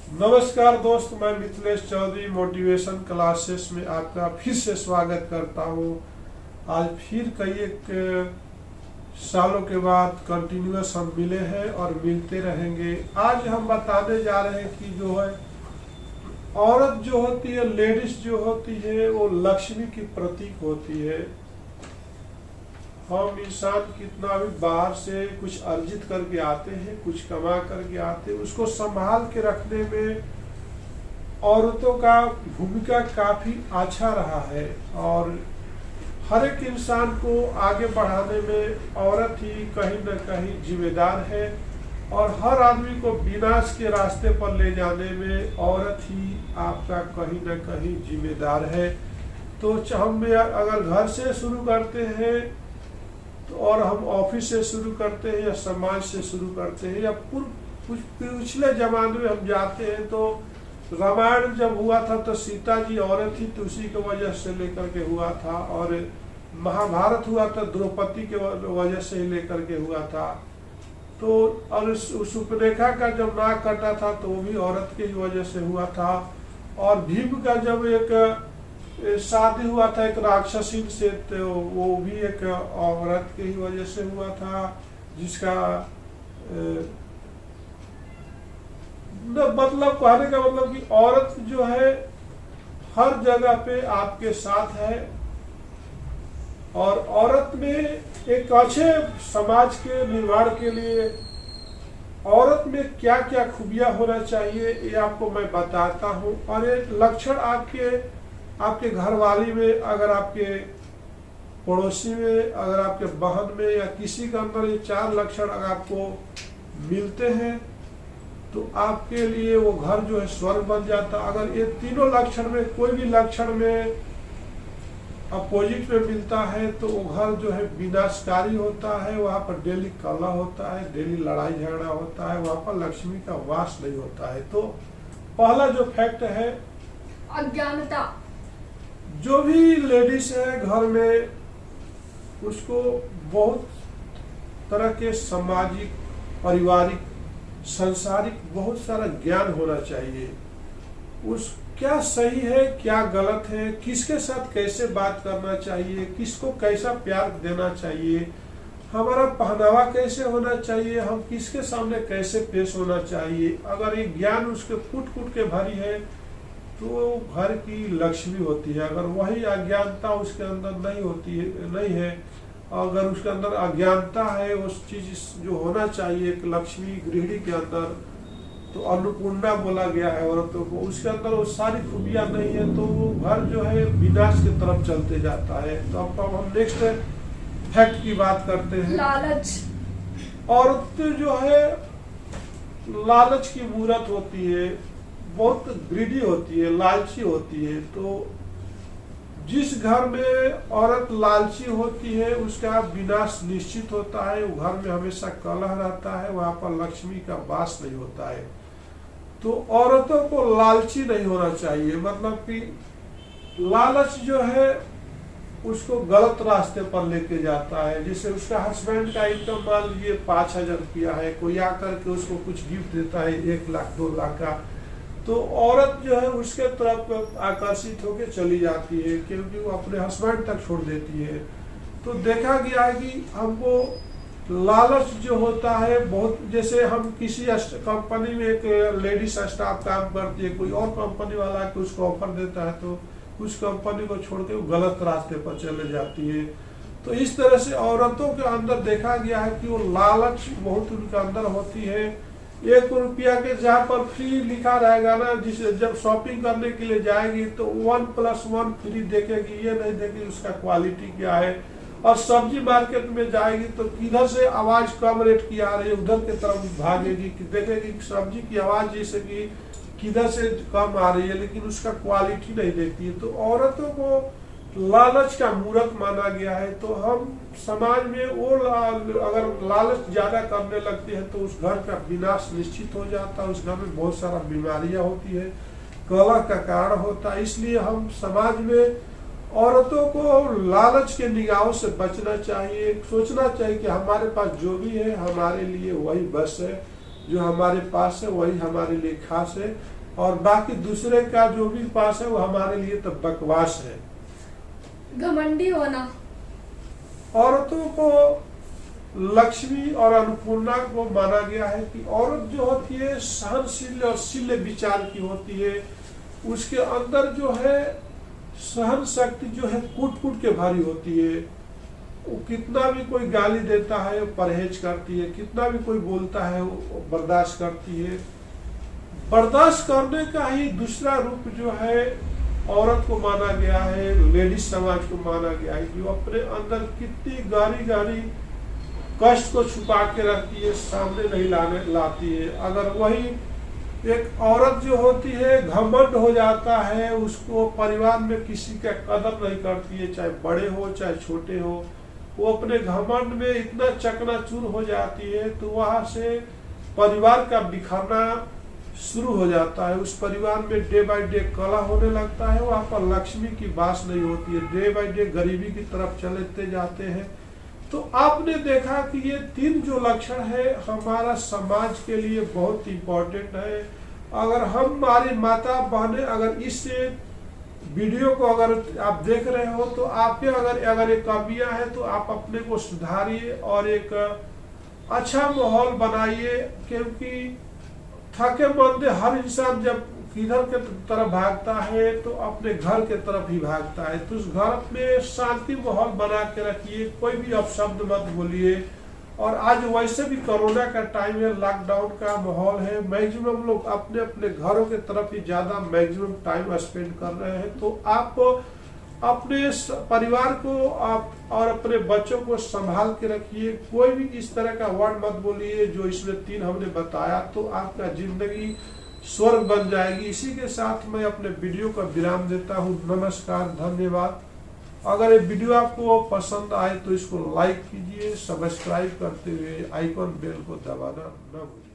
नमस्कार दोस्त, मैं मिथिलेश चौधरी मोटिवेशन क्लासेस में आपका फिर से स्वागत करता हूँ। आज फिर कई एक सालों के बाद कंटिन्यूअस हम मिले हैं और मिलते रहेंगे। आज हम बताने जा रहे हैं कि जो है औरत जो होती है, लेडीज जो होती है, वो लक्ष्मी की प्रतीक होती है। हम इंसान कितना भी बाहर से कुछ अर्जित करके आते हैं, कुछ कमा करके आते हैं, उसको संभाल के रखने में औरतों का भूमिका काफी अच्छा रहा है। और हर एक इंसान को आगे बढ़ाने में औरत ही कहीं न कहीं जिम्मेदार है और हर आदमी को विनाश के रास्ते पर ले जाने में औरत ही आपका कहीं न कहीं जिम्मेदार है। तो हम अगर घर से शुरू करते हैं तो और हम ऑफिस से शुरू करते हैं या समाज से शुरू करते हैं या कुछ पिछले जमाने में हम जाते हैं तो रामायण जब हुआ था तो सीता जी औरत थी, तो उसी की वजह से लेकर के हुआ था। और महाभारत हुआ था द्रौपदी के वजह से लेकर के हुआ था। तो और सुपनेखा का जब नाक कटा था तो वो भी औरत की वजह से हुआ था। और भीम का जब एक शादी हुआ था एक राक्षसी से, तो वो भी एक औरत की ही वजह से हुआ था, जिसका मतलब कहने का मतलब कि औरत जो है हर जगह पे आपके साथ है। और औरत में एक अच्छे समाज के निर्माण के लिए औरत में क्या क्या खूबियां होना चाहिए ये आपको मैं बताता हूँ। और एक लक्षण आपके घरवाली में, अगर आपके पड़ोसी में, अगर आपके बहन में या किसी के अंदर ये 4 लक्षण अगर आपको मिलते हैं तो आपके लिए वो घर जो है स्वर्ग बन जाता। अगर ये तीनों लक्षण में कोई भी लक्षण में अपोजिट में मिलता है तो वो घर जो है विनाशकारी होता है। वहाँ पर डेली कलह होता है, डेली लड़ाई झगड़ा होता है, वहाँ पर लक्ष्मी का वास नहीं होता है। तो पहला जो फैक्ट है अज्ञानता। जो भी लेडीज है घर में, उसको बहुत तरह के सामाजिक, पारिवारिक, सांसारिक बहुत सारा ज्ञान होना चाहिए। उस क्या सही है, क्या गलत है, किसके साथ कैसे बात करना चाहिए, किसको कैसा प्यार देना चाहिए, हमारा पहनावा कैसे होना चाहिए, हम किसके सामने कैसे पेश होना चाहिए। अगर ये ज्ञान उसके कूट कूट के भरी है तो घर की लक्ष्मी होती है। अगर वही अज्ञानता उसके अंदर नहीं होती है, नहीं है, अगर उसके अंदर अज्ञानता है, उस चीज जो होना चाहिए एक लक्ष्मी गृहिणी के अंदर, तो अन्नपूर्णा बोला गया है औरतों को, उसके अंदर वो सारी खूबियां नहीं है तो वो घर जो है विनाश की तरफ चलते जाता है। तो अब हम नेक्स्ट फैक्ट की बात करते हैं। लालच। औरत जो है लालच की मूरत होती है, बहुत ग्रीडी होती है, लालची होती है। तो जिस घर में औरत लालची होती है उसका विनाश निश्चित होता है। वो घर में हमेशा कलह रहता है, वहां पर लक्ष्मी का वास नहीं होता है। तो औरतों को लालची नहीं होना चाहिए, मतलब कि लालच जो है उसको गलत रास्ते पर लेके जाता है। जैसे उसका हस्बैंड का इनकम मान लीजिए 5,000 रुपया है, कोई आकर के उसको कुछ गिफ्ट देता है 1 लाख 2 लाख का, तो औरत जो है उसके तरफ आकर्षित होकर चली जाती है, क्योंकि वो अपने हस्बैंड तक छोड़ देती है। तो देखा गया है कि हमको लालच जो होता है बहुत, जैसे हम किसी कंपनी में एक लेडीज स्टाफ काम करती है, कोई और कंपनी वाला के उसको ऑफर देता है तो उस कंपनी को छोड़ के वो गलत रास्ते पर चले जाती है। तो इस तरह से औरतों के अंदर देखा गया है कि वो लालच बहुत उनके अंदर होती है। 1 रुपया के जहाँ पर फ्री लिखा रहेगा ना, जिसे जब शॉपिंग करने के लिए जाएगी तो 1+1 फ्री देखेगी, ये नहीं देखेगी उसका क्वालिटी क्या है। और सब्जी मार्केट में जाएगी तो किधर से आवाज कम रेट की आ रही है उधर की तरफ भागेगी, देखेगी सब्जी की आवाज जैसे कि किधर से कम आ रही है, लेकिन उसका क्वालिटी नहीं देखती है। तो औरतों को लालच का मूर्त माना गया है। तो हम समाज में वो अगर लालच ज्यादा करने लगते हैं तो उस घर का विनाश निश्चित हो जाता है। उस घर में बहुत सारा बीमारियां होती है, कलह का कारण होता है। इसलिए हम समाज में औरतों को लालच के निगाहों से बचना चाहिए, सोचना चाहिए कि हमारे पास जो भी है हमारे लिए वही बस है। जो हमारे पास है वही हमारे लिए खास है, और बाकी दूसरे का जो भी पास है वो हमारे लिए तो बकवास है। घमंडी होना। औरतों को लक्ष्मी और अन्नपूर्णा को माना गया है कि औरत जो होती है सहनशील और शील विचार की होती है, उसके अंदर जो है सहन शक्ति जो है कूट कूट के भारी होती है। वो कितना भी कोई गाली देता है वो परहेज करती है, कितना भी कोई बोलता है वो बर्दाश्त करती है। बर्दाश्त करने का ही दूसरा रूप जो है औरत को माना गया है, लेडीज समाज को माना गया है कि वो अपने अंदर कितनी गारी गारी कष्ट को छुपा के रखती है, सामने नहीं लाती है। अगर वही एक औरत जो होती है घमंड हो जाता है, उसको परिवार में किसी का कदर नहीं करती है, चाहे बड़े हो चाहे छोटे हो, वो अपने घमंड में इतना चकनाचूर हो जाती है तो वहां से परिवार का बिखरना शुरू हो जाता है। उस परिवार में डे बाय डे कलह होने लगता है, वहां पर लक्ष्मी की बास नहीं होती है, डे बाय डे गरीबी की तरफ चलते जाते हैं। तो आपने देखा कि ये 3 जो लक्षण है हमारा समाज के लिए बहुत इंपॉर्टेंट है। अगर हमारी माता बहनें अगर इस वीडियो को अगर आप देख रहे हो तो आपके अगर एक कमियां है तो आप अपने को सुधारिए और एक अच्छा माहौल बनाइए, क्योंकि थके मंदे हर इंसान जब किधर के तरफ भागता है तो अपने घर के तरफ ही भागता है। तो उस घर में शांति माहौल बना के रखिए, कोई भी अपशब्द मत बोलिए। और आज वैसे भी कोरोना का टाइम है, लॉकडाउन का माहौल है, मैक्सिमम लोग अपने अपने घरों के तरफ ही ज्यादा मैक्सिमम टाइम स्पेंड कर रहे हैं। तो आप अपने परिवार को आप और अपने बच्चों को संभाल के रखिए। कोई भी इस तरह का वर्ड मत बोलिए जो इसमें 3 हमने बताया, तो आपका जिंदगी स्वर्ग बन जाएगी। इसी के साथ मैं अपने वीडियो का विराम देता हूँ। नमस्कार, धन्यवाद। अगर ये वीडियो आपको पसंद आए तो इसको लाइक कीजिए, सब्सक्राइब करते हुए आइकॉन बेल को दबाना न भूलिए।